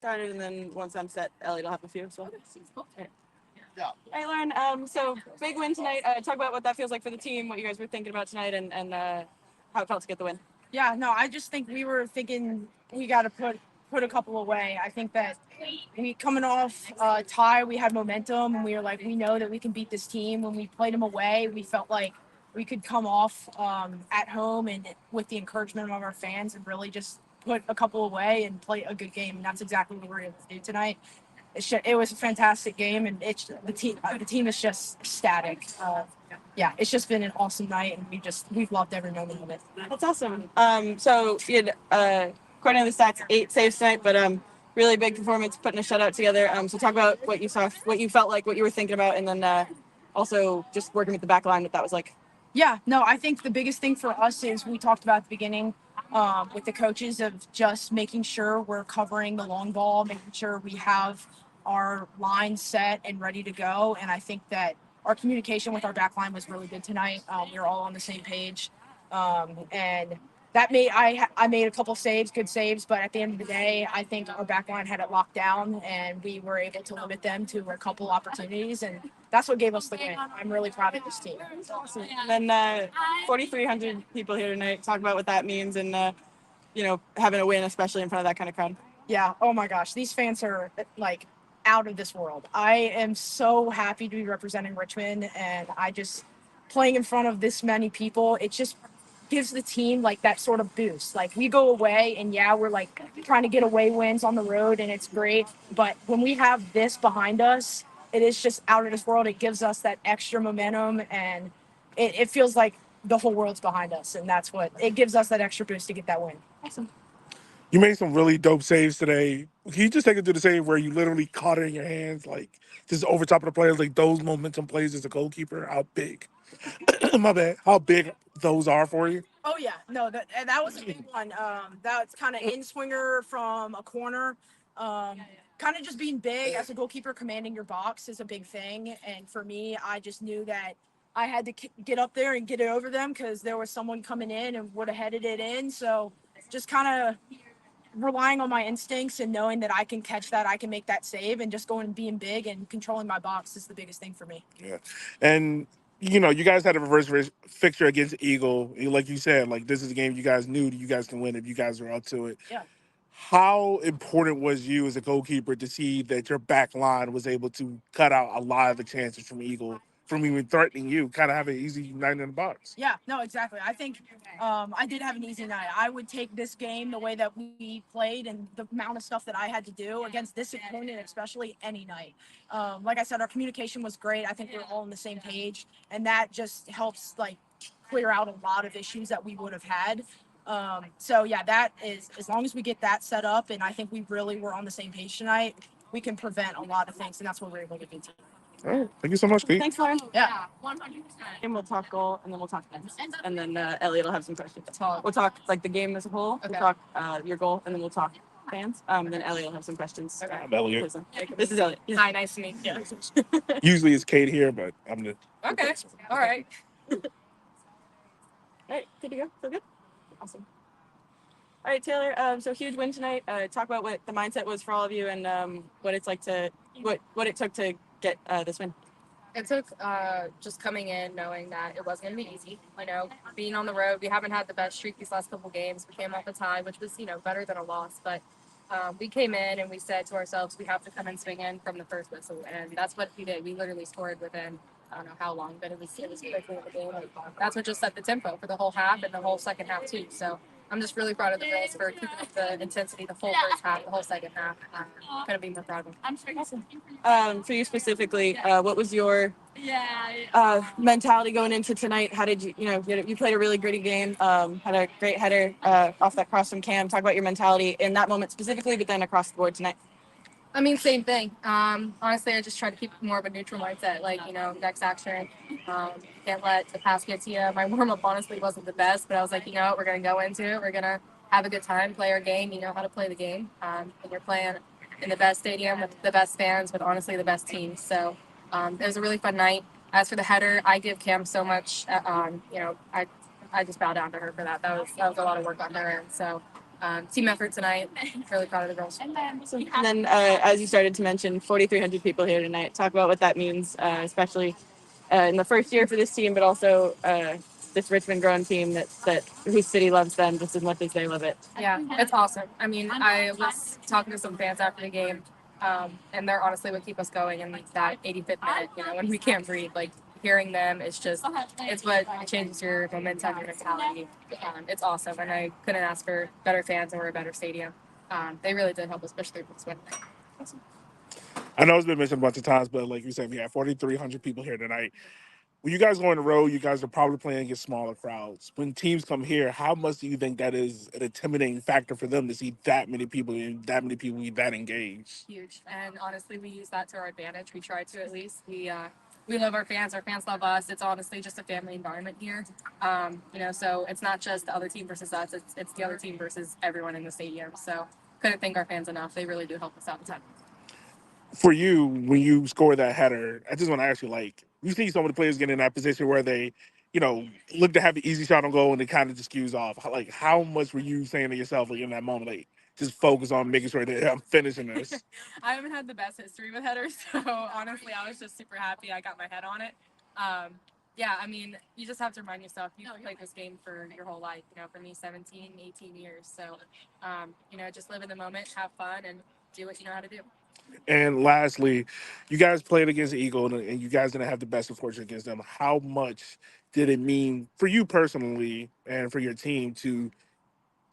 started, and then once I'm set, Elliot will have a few. So. Okay, cool. Yeah. Hey, Lauren. So big win tonight. Talk about what that feels like for the team, what you guys were thinking about tonight, and how it felt to get the win. Yeah, no, I just think we were thinking we got to put a couple away. I think that we coming off tie, we had momentum, and we were like, we know that we can beat this team. When we played them away, we felt like we could come off at home and with the encouragement of our fans and really just put a couple away and play a good game. And that's exactly what we're able to do tonight. It was a fantastic game, and the team is just ecstatic. Yeah, it's just been an awesome night, and we've loved every moment of it. That's awesome. So you had, according to the stats, 8 saves tonight, but really big performance, putting a shutout together. So talk about what you saw, what you felt like, what you were thinking about, and then also just working with the back line, what that was like. Yeah, no, I think the biggest thing for us is we talked about at the beginning with the coaches of just making sure we're covering the long ball, making sure we have our line set and ready to go. And I think that our communication with our back line was really good tonight. We were all on the same page. And that I made a couple saves, good saves, but at the end of the day, I think our back line had it locked down and we were able to limit them to a couple opportunities, and that's what gave us the win. I'm really proud of this team. Awesome. And then 4,300 people here tonight. Talk about what that means, and having a win, especially in front of that kind of crowd. Yeah. Oh my gosh, these fans are like out of this world. I am so happy to be representing Richmond, and I just playing in front of this many people. It just gives the team like that sort of boost. Like we go away, and yeah, we're like trying to get away wins on the road, and it's great. But when we have this behind us, it is just out of this world. It gives us that extra momentum, and it feels like the whole world's behind us, and that's what it gives us that extra boost to get that win. Awesome. You made some really dope saves today. Can you just take it to the save where you literally caught it in your hands, like just over top of the players, like those momentum plays as a goalkeeper? How big? My bad. How big those are for you? Oh yeah, no, that was a big one. That's kind of in swinger from a corner. Kind of just being big as a goalkeeper, commanding your box is a big thing. And for me, I just knew that I had to get up there and get it over them because there was someone coming in and would have headed it in. So just kind of relying on my instincts and knowing that I can catch that, I can make that save, and just going and being big and controlling my box is the biggest thing for me. Yeah, and you guys had a fixture against Eagle. Like you said, like this is a game you guys knew you guys can win if you guys were up to it. Yeah. How important was you as a goalkeeper to see that your back line was able to cut out a lot of the chances from Eagle from even threatening you, kind of have an easy night in the box? Yeah, no, exactly. I think I did have an easy night. I would take this game the way that we played and the amount of stuff that I had to do against this opponent, especially any night. Like I said, our communication was great. I think we were all on the same page, and that just helps like clear out a lot of issues that we would have had. So yeah, that is as long as we get that set up, and I think we really were on the same page tonight. We can prevent a lot of things, and that's what we're able to do. All right. Thank you so much, Pete. Thanks, Lauren. Yeah. 100%. And we'll talk goal, and then we'll talk fans. And then Elliot will have some questions. We'll talk like the game as a whole. Okay. We'll talk your goal, and then we'll talk fans. Then Elliot will have some questions. Okay. I'm Elliot. This is Elliot. Hi, nice to meet you. Usually it's Kate here, but I'm the. Okay. All right. All right, good to go. So good. Awesome. All right, Taylor. So huge win tonight. Talk about what the mindset was for all of you, and what it's like to what it took to get this win. It took just coming in knowing that it wasn't going to be easy. Being on the road, we haven't had the best streak these last couple games. We came off a tie, which was, better than a loss. But we came in and we said to ourselves, we have to come and swing in from the first whistle. And that's what we did. We literally scored within, I don't know how long, but it was quickly in the game. And that's what just set the tempo for the whole half and the whole second half, too. So I'm just really proud of the girls for keeping up the intensity the whole first half, the whole second half. Couldn't be more proud of them. Awesome. For you specifically, what was your mentality going into tonight? How did you played a really gritty game, had a great header off that cross from Cam. Talk about your mentality in that moment specifically, but then across the board tonight. Same thing. Honestly, I just try to keep more of a neutral mindset. Next action, can't let the pass get to you. My warm-up honestly wasn't the best, but I was like, we're going to go into it. We're going to have a good time, play our game. You know how to play the game. And you're playing in the best stadium with the best fans, with honestly the best teams. So it was a really fun night. As for the header, I give Cam so much. I just bow down to her for that. That was a lot of work on her end. So team effort tonight. Really proud of the girls. And then, as you started to mention, 4,300 people here tonight. Talk about what that means, especially in the first year for this team, but also this Richmond grown team that whose city loves them just as much as they love it. Yeah, it's awesome. I mean, I was talking to some fans after the game, and they're honestly what keep us going in like that 85th minute. You know, when we can't breathe, like hearing them is just it's what changes your momentum, your mentality. It's awesome, and I couldn't ask for better fans or a better stadium. They really did help us push through this win. I know it's been mentioned a bunch of times, but like you said, we had 4,300 people here tonight. When you guys go on the road, you guys are probably playing against smaller crowds. When teams come here, how much do you think that is an intimidating factor for them to see that many people and that many people that engaged? Huge, and honestly, we use that to our advantage. We try to at least. We love our fans. Our fans love us. It's honestly just a family environment here. You know, so it's not just the other team versus us. It's the other team versus everyone in the stadium. So couldn't thank our fans enough. They really do help us out a ton. For you, when you score that header, I just want to ask you, like, you see some of the players get in that position where they, look to have the easy shot on goal and they kind of just skews off. Like, how much were you saying to yourself, like, in that moment, like, just focus on making sure that I'm finishing this? I haven't had the best history with headers, so honestly, I was just super happy I got my head on it. Yeah, I mean, you just have to remind yourself you've played this game for your whole life. You know, for me, 17, 18 years. So, just live in the moment, have fun, and do what you know how to do. And lastly, you guys played against the Eagle and you guys didn't have the best of fortune against them. How much did it mean for you personally and for your team to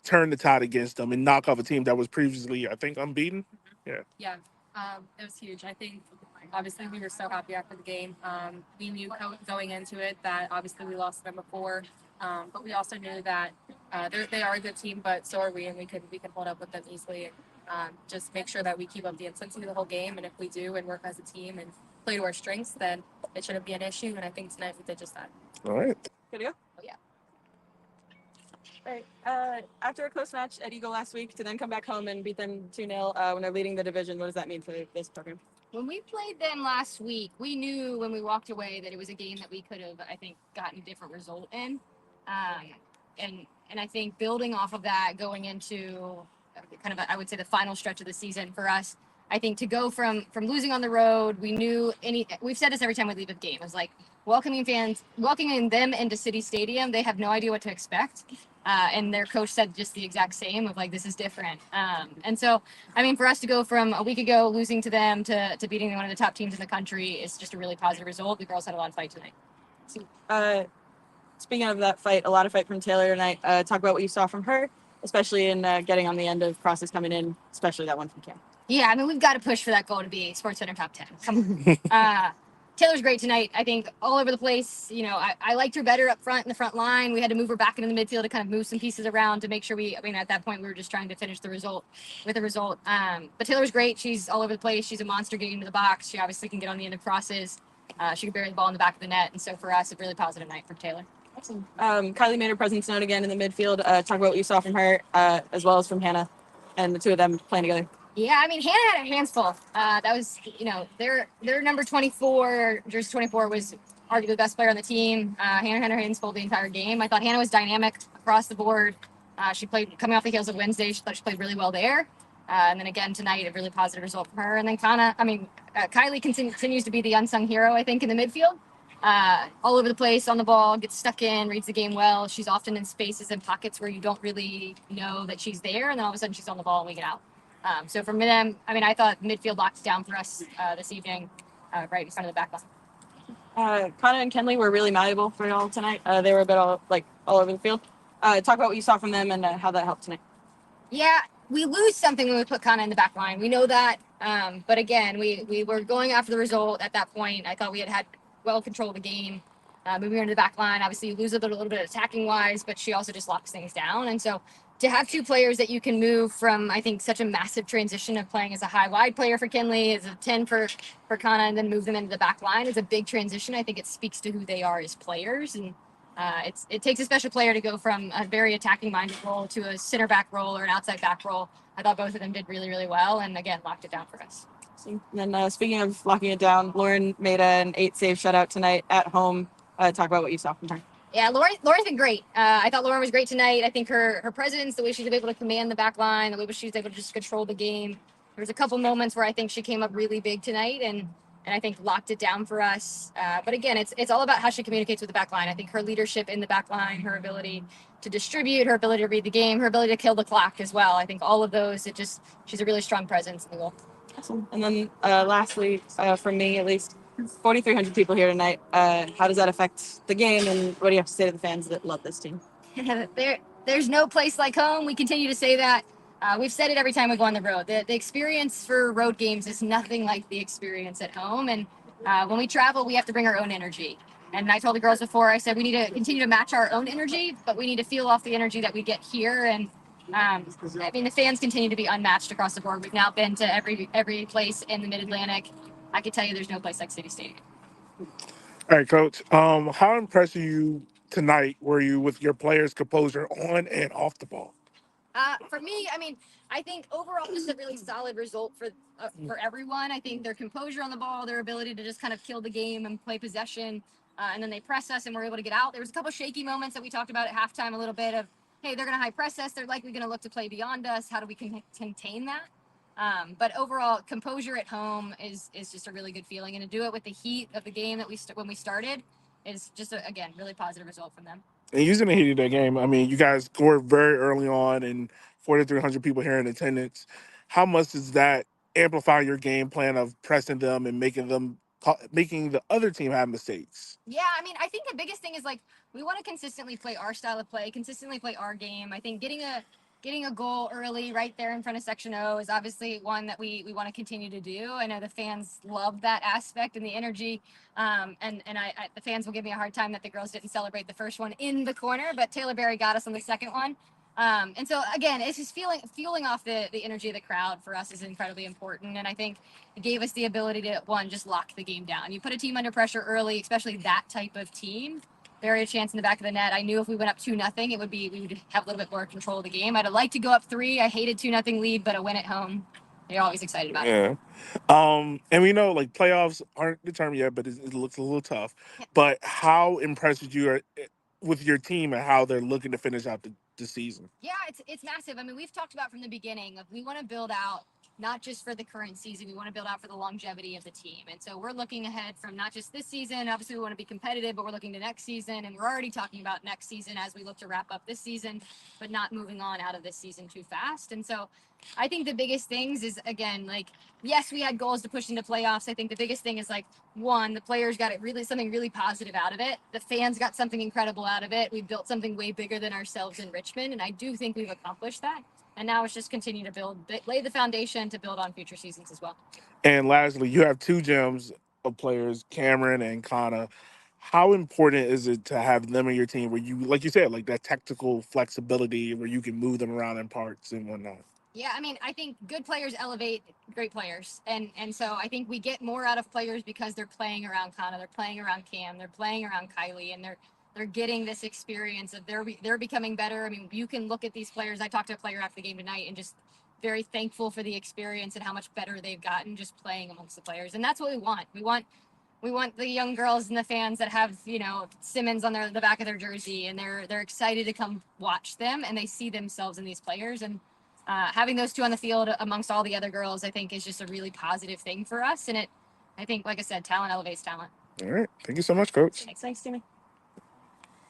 turn the tide against them and knock off a team that was previously, I think, unbeaten? Yeah. Yeah, it was huge. I think obviously we were so happy after the game. We knew going into it that obviously we lost them before, but we also knew that they are a good team, but so are we, and we can hold up with them easily. And just make sure that we keep up the intensity the whole game, and if we do and work as a team and play to our strengths, then it shouldn't be an issue. And I think tonight we did just that. All right. Good to go? Oh, yeah. Right. After a close match at Eagle last week, to then come back home and beat them 2-0 when they're leading the division, what does that mean for this program? When we played them last week, we knew when we walked away that it was a game that we could have, I think, gotten a different result in. And I think building off of that, going into kind of, I would say, the final stretch of the season for us, I think to go from losing on the road, we've said this every time we leave a game. It was like welcoming them into City Stadium. They have no idea what to expect. And their coach said just the exact same of like, this is different. And so, I mean, for us to go from a week ago losing to them to beating one of the top teams in the country is just a really positive result. The girls had a lot of fight tonight. Speaking of that fight, a lot of fight from Taylor tonight. Talk about what you saw from her, especially in getting on the end of crosses coming in, especially that one from Cam. Yeah, I mean, we've got to push for that goal to be Sports Center top 10. Come on. Taylor's great tonight. I think all over the place. You know, I liked her better up front in the front line. We had to move her back into the midfield to kind of move some pieces around to make sure at that point we were just trying to finish the result with a result. But Taylor's great. She's all over the place. She's a monster getting into the box. She obviously can get on the end of crosses. She can bury the ball in the back of the net. And so for us, a really positive night from Taylor. Awesome. Kylie made her presence known again in the midfield. Talk about what you saw from her as well as from Hannah and the two of them playing together. Yeah, I mean, Hannah had her hands full. That was, their number 24, jersey 24, was arguably the best player on the team. Hannah had her hands full the entire game. I thought Hannah was dynamic across the board. She played coming off the heels of Wednesday. She thought she played really well there. And then again tonight, a really positive result from her. And then Kylie continues to be the unsung hero, I think, in the midfield. All over the place on the ball, gets stuck in, reads the game well. She's often in spaces and pockets where you don't really know that she's there. And then all of a sudden she's on the ball and we get out. So from them, I thought midfield locked down for us this evening, right in front of the back line. Connor and Kenley were really malleable for y'all tonight. They were a bit all over the field. Talk about what you saw from them and how that helped tonight. Yeah, we lose something when we put Connor in the back line. We know that. But again, we were going after the result at that point. I thought we had well control of the game. Moving her into the back line, obviously you lose a little bit attacking wise, but she also just locks things down. And so to have two players that you can move from, I think, such a massive transition of playing as a high wide player for Kenley, as a 10 for Kana, and then move them into the back line is a big transition. I think it speaks to who they are as players. And it takes a special player to go from a very attacking minded role to a center back role or an outside back role. I thought both of them did really, really well. And again, locked it down for us. And then speaking of locking it down, Lauren made an 8-save shutout tonight at home. Talk about what you saw from her. Yeah, Lauren's been great. I thought Lauren was great tonight. I think her presence, the way she's able to command the back line, the way she was able to just control the game. There was a couple moments where I think she came up really big tonight and I think locked it down for us. But again, it's all about how she communicates with the back line. I think her leadership in the back line, her ability to distribute, her ability to read the game, her ability to kill the clock as well. I think all of those, she's a really strong presence in the goal. Awesome. And then lastly, from me at least, 4,300 people here tonight. How does that affect the game, and what do you have to say to the fans that love this team? There's no place like home. We continue to say that. We've said it every time we go on the road. The experience for road games is nothing like the experience at home. And when we travel, we have to bring our own energy. And I told the girls before, I said we need to continue to match our own energy, but we need to feel off the energy that we get here. And I mean, the fans continue to be unmatched across the board. We've now been to every place in the Mid Atlantic. I can tell you, there's no place like City Stadium. All right, Coach. How impressed are you tonight? Were you with your players' composure on and off the ball? For me, I mean, I think overall this is a really solid result for everyone. I think their composure on the ball, their ability to just kind of kill the game and play possession, and then they press us and we're able to get out. There was a couple shaky moments that we talked about at halftime, a little bit of, hey, they're going to high press us. They're likely going to look to play beyond us. How do we contain that? But overall, composure at home is just a really good feeling, and to do it with the heat of the game that when we started is just again really positive result from them. And using the heat of that game, I mean, you guys scored very early on, and 4,300 people here in attendance. How much does that amplify your game plan of pressing them and making the other team have mistakes? Yeah, I mean, I think the biggest thing is like we want to consistently play our style of play, consistently play our game. I think getting a goal early right there in front of Section O is obviously one that we want to continue to do. I know the fans love that aspect and the energy. The fans will give me a hard time that the girls didn't celebrate the first one in the corner, but Taylor Berry got us on the second one. And so again, it's just fueling off the energy of the crowd for us is incredibly important. And I think it gave us the ability to just lock the game down. You put a team under pressure early, especially that type of team. Very a chance in the back of the net. I knew if we went up 2-0, we would have a little bit more control of the game. I'd have liked to go up 3. I hated 2-0 lead, but a win at home, you're always excited about it. Yeah. And we know like playoffs aren't determined yet, but it looks a little tough. Yeah. But how impressed you are with your team and how they're looking to finish out the season? Yeah, it's massive. I mean, we've talked about from the beginning of we want to build out not just for the current season, we want to build out for the longevity of the team. And so we're looking ahead from not just this season. Obviously, we want to be competitive, but we're looking to next season, and we're already talking about next season as we look to wrap up this season, but not moving on out of this season too fast. And so I think the biggest things is again, like, yes, we had goals to push into playoffs. I think the biggest thing is like one, the players got something really positive out of it. The fans got something incredible out of it. We built something way bigger than ourselves in Richmond, and I do think we've accomplished that. And now it's just continue to lay the foundation to build on future seasons as well. And lastly, you have 2 gems of players, Cameron and Kana. How important is it to have them in your team where you, like you said, like that tactical flexibility where you can move them around in parts and whatnot? Yeah, I mean, I think good players elevate great players, and so I think we get more out of players because they're playing around Kana, they're playing around Cam, they're playing around Kylie, and they're getting this experience of they're becoming better. I mean, you can look at these players. I talked to a player after the game tonight, and just very thankful for the experience and how much better they've gotten just playing amongst the players, and that's what we want. We want the young girls and the fans that have Simmons on the back of their jersey, and they're excited to come watch them, and they see themselves in these players. And having those 2 on the field amongst all the other girls, I think, is just a really positive thing for us. And I think, like I said, talent elevates talent. All right. Thank you so much, Coach. Thanks, Timmy.